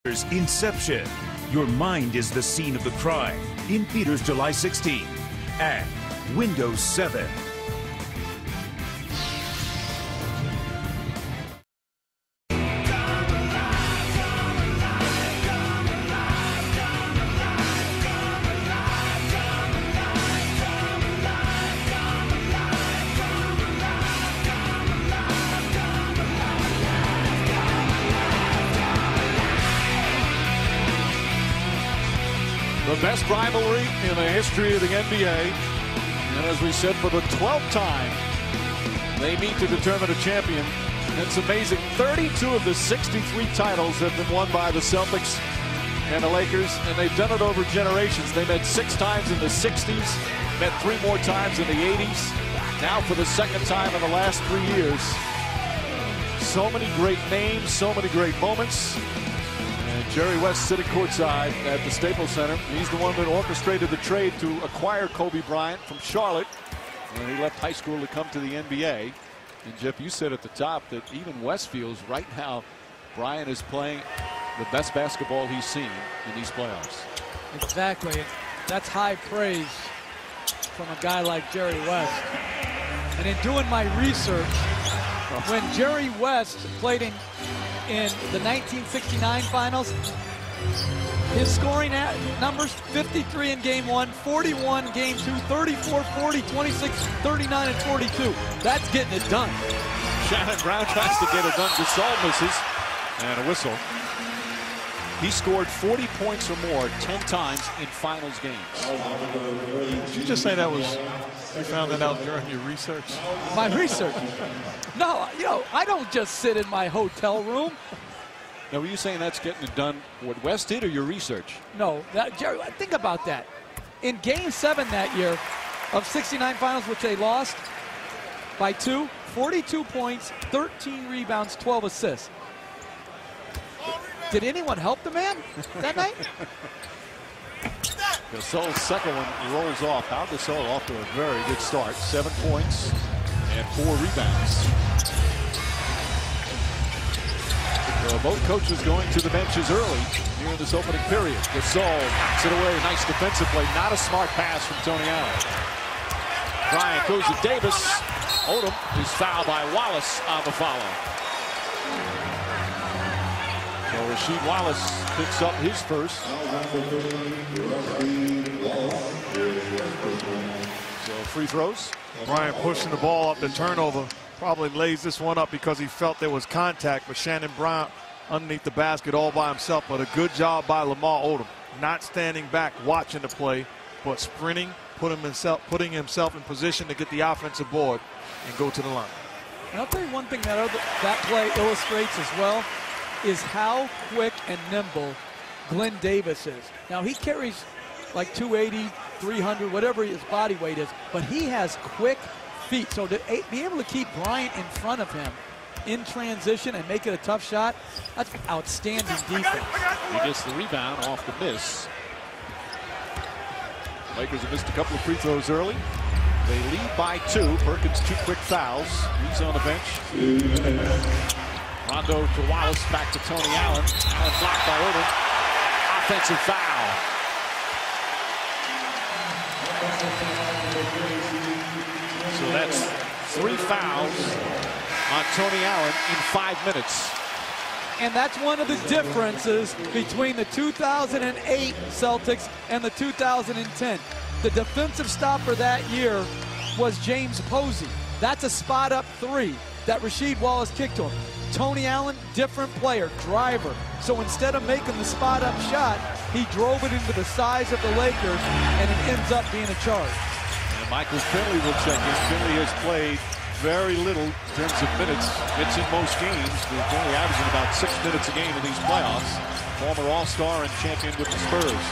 Inception. Your mind is the scene of the crime in theaters July 16. And Windows 7. The best rivalry in the history of the NBA. And as we said, for the 12th time, they meet to determine a champion. It's amazing. 32 of the 63 titles have been won by the Celtics and the Lakers, and they've done it over generations. They met 6 times in the 60s, met 3 more times in the 80s. Now for the 2nd time in the last 3 years. So many great names, so many great moments. Jerry West sitting courtside at the Staples Center. He's the one that orchestrated the trade to acquire Kobe Bryant from Charlotte. And he left high school to come to the NBA. And Jeff, you said at the top that even West feels right now Bryant is playing the best basketball he's seen in these playoffs. Exactly. That's high praise from a guy like Jerry West. And in doing my research, when Jerry West played in the 1969 finals, his scoring numbers: 53 in game 1, 41 in game 2, 34, 40, 26, 39, and 42. That's getting it done. Shannon Brown tries to get it done. Gasol misses. And a whistle. He scored 40 points or more 10 times in finals games. Did you just say that was, you found that out during your research? My research? No, I don't just sit in my hotel room. Now, were you saying that's getting it done what West did, or your research? No, Jerry, think about that. In Game 7 that year of 69 finals, which they lost by 2, 42 points, 13 rebounds, 12 assists. Did anyone help the man that night? Gasol's second one rolls off. Pau Gasol off to a very good start. 7 points and 4 rebounds. Both coaches going to the benches early here in this opening period. Gasol knocks it away. Nice defensive play. Not a smart pass from Tony Allen. Bryant goes to Davis. Odom is fouled by Wallace on the follow. So Rasheed Wallace picks up his first. So free throws. Bryant pushing the ball up the turnover. Probably lays this one up because he felt there was contact, but Shannon Brown underneath the basket all by himself. But a good job by Lamar Odom, not standing back watching the play, but sprinting, putting himself in position to get the offensive board and go to the line. And I'll tell you one thing that play illustrates as well is how quick and nimble Glenn Davis is. Now, he carries like 280, 300, whatever his body weight is, but he has quick feet. So to be able to keep Bryant in front of him in transition and make it a tough shot, that's outstanding defense. He gets the rebound off the miss. Lakers have missed a couple of free throws early. They lead by 2. Perkins 2 quick fouls. He's on the bench. Rondo to Wallace, back to Tony Allen. Allen blocked by Odom. Offensive foul. So that's 3 fouls on Tony Allen in 5 minutes. And that's one of the differences between the 2008 Celtics and the 2010. The defensive stopper that year was James Posey. That's a spot-up 3 that Rasheed Wallace kicked to him. Tony Allen, different player, driver. So instead of making the spot-up shot, he drove it into the size of the Lakers, and it ends up being a charge. And Michael Finley will check in. Finley has played very little in terms of minutes. It's in most games. He's only averaging about 6 minutes a game in these playoffs. Former All-Star and champion with the Spurs.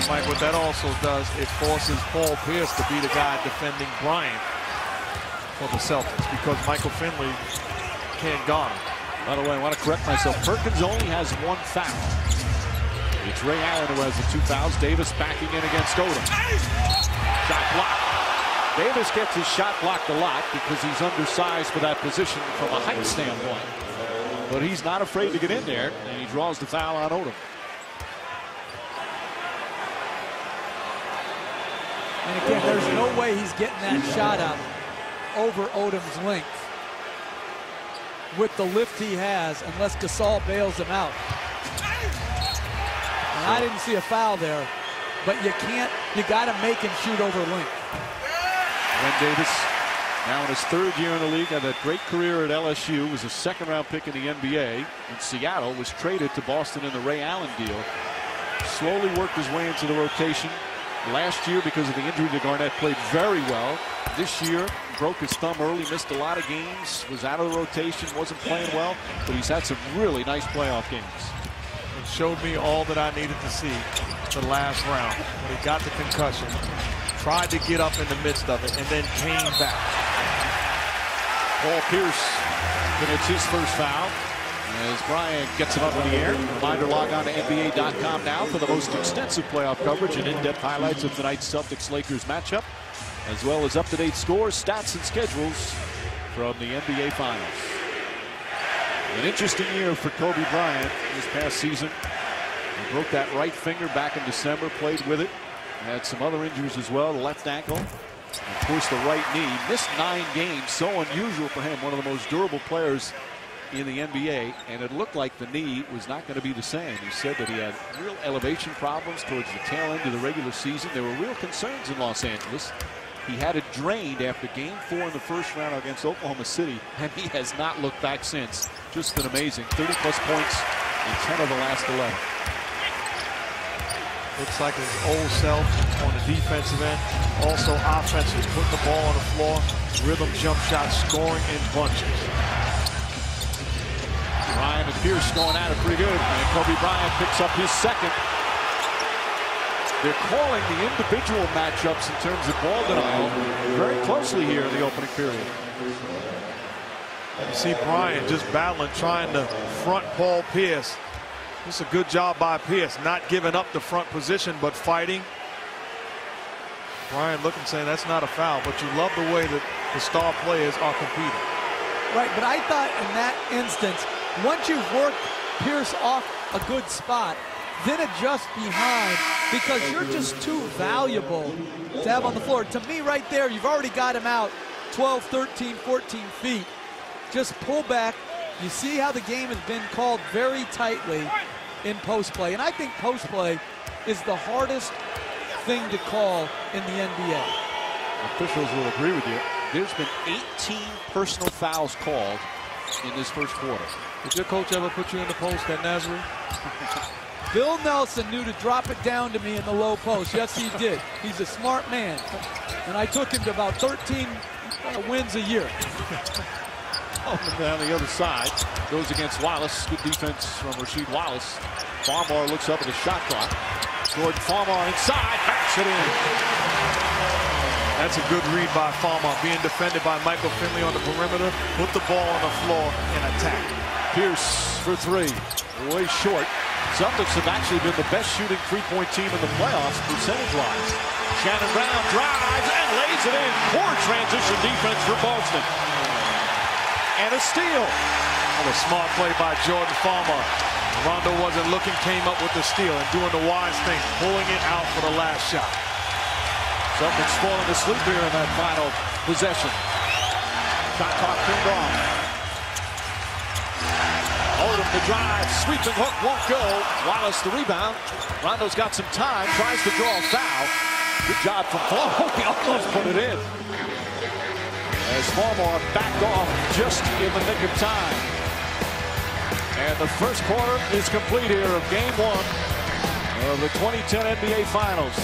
Mike, what that also does, it forces Paul Pierce to be the guy defending Bryant for the Celtics because Michael Finley can't guard him. By the way, I want to correct myself. Perkins only has 1 foul. It's Ray Allen who has the 2 fouls. Davis backing in against Odom. Shot blocked. Davis gets his shot blocked a lot because he's undersized for that position from a height standpoint. But he's not afraid to get in there, and he draws the foul on Odom. And again, there's no way he's getting that shot up over Odom's length with the lift he has unless Gasol bails him out. And I didn't see a foul there, but you got to make him shoot over length. Len Davis, now in his 3rd year in the league, had a great career at LSU, was a 2nd-round pick in the NBA. In Seattle, was traded to Boston in the Ray Allen deal. Slowly worked his way into the rotation. Last year, because of the injury to Garnett, played very well. This year, broke his thumb early, missed a lot of games, was out of the rotation, wasn't playing well, but he's had some really nice playoff games. It showed me all that I needed to see the last round. When he got the concussion, tried to get up in the midst of it, and then came back. Paul Pierce commits his first foul as Bryant gets him up in the air. Reminder, log on to NBA.com now for the most extensive playoff coverage and in-depth highlights of tonight's Celtics-Lakers matchup, as well as up-to-date scores, stats, and schedules from the NBA Finals. An interesting year for Kobe Bryant this past season. He broke that right finger back in December, played with it. Had some other injuries as well, the left ankle, and of course the right knee. Missed 9 games, so unusual for him, one of the most durable players in the NBA, and it looked like the knee was not going to be the same. He said that he had real elevation problems towards the tail end of the regular season. There were real concerns in Los Angeles. He had it drained after Game 4 in the first round against Oklahoma City, and he has not looked back since. Just been amazing. 30-plus points in 10 of the last 11. Looks like his old self on the defensive end. Also offensive, putting the ball on the floor. Rhythm jump shot, scoring in bunches. Bryant and Pierce going at it pretty good. And Kobe Bryant picks up his 2nd. They're calling the individual matchups in terms of ball denial very closely here in the opening period. You see Bryant just battling, trying to front Paul Pierce. It's a good job by Pierce, not giving up the front position, but fighting. Bryant looking, saying that's not a foul, but you love the way that the star players are competing. Right, but I thought in that instance, once you've worked Pierce off a good spot, then adjust behind, because you're just too valuable to have on the floor. To me, right there, you've already got him out 12, 13, 14 feet. Just pull back. You see how the game has been called very tightly in post play. And I think post play is the hardest thing to call in the NBA. Officials will agree with you. There's been 18 personal fouls called in this first quarter. Did your coach ever put you in the post at Nazareth? Bill Nelson knew to drop it down to me in the low post. Yes, he did. He's a smart man. And I took him to about 13 wins a year. Down the other side, goes against Wallace. Good defense from Rasheed Wallace. Farmar looks up at the shot clock. Jordan Farmar inside, backs it in. That's a good read by Farmar, being defended by Michael Finley on the perimeter. Put the ball on the floor and attack. Pierce for 3, way short. Celtics have actually been the best shooting three-point team in the playoffs percentage-wise. Shannon Brown drives and lays it in. Poor transition defense for Boston. And a steal. And a smart play by Jordan Farmar. Rondo wasn't looking, came up with the steal and doing the wise thing, pulling it out for the last shot. Celtics falling asleep here in that final possession. Shot clock turned off. Odom the drive, sweeping hook, won't go. Wallace the rebound. Rondo's got some time, tries to draw a foul. Good job from Farmar. He almost put it in. As Farmar backed off just in the nick of time. And the first quarter is complete here of Game 1 of the 2010 NBA Finals.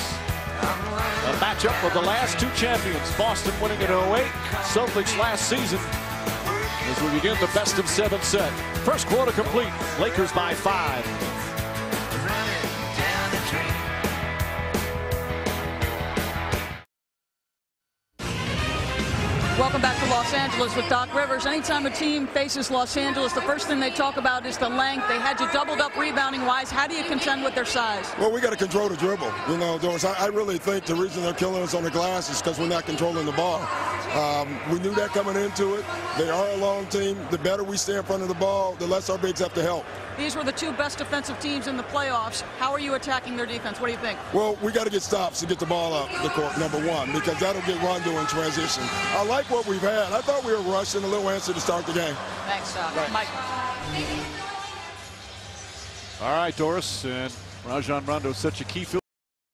A matchup of the last 2 champions. Boston winning in 08, Celtics last season. As we begin the best of 7 set. First quarter complete. Lakers by 5. Welcome back to Los Angeles with Doc Rivers. Anytime a team faces Los Angeles, the first thing they talk about is the length. They had you doubled up rebounding-wise. How do you contend with their size? Well, we got to control the dribble. You know, Doris, I really think the reason they're killing us on the glass is because we're not controlling the ball. We knew that coming into it. They are a long team. The better we stay in front of the ball, the less our bigs have to help. These were the two best defensive teams in the playoffs. How are you attacking their defense? What do you think? Well, we got to get stops to get the ball up the court, number one, because that'll get Rondo in transition. I like what we've had. I thought we were rushing a little answer to start the game. Thanks, Mike. All right, Doris, and Rajon Rondo is such a key field.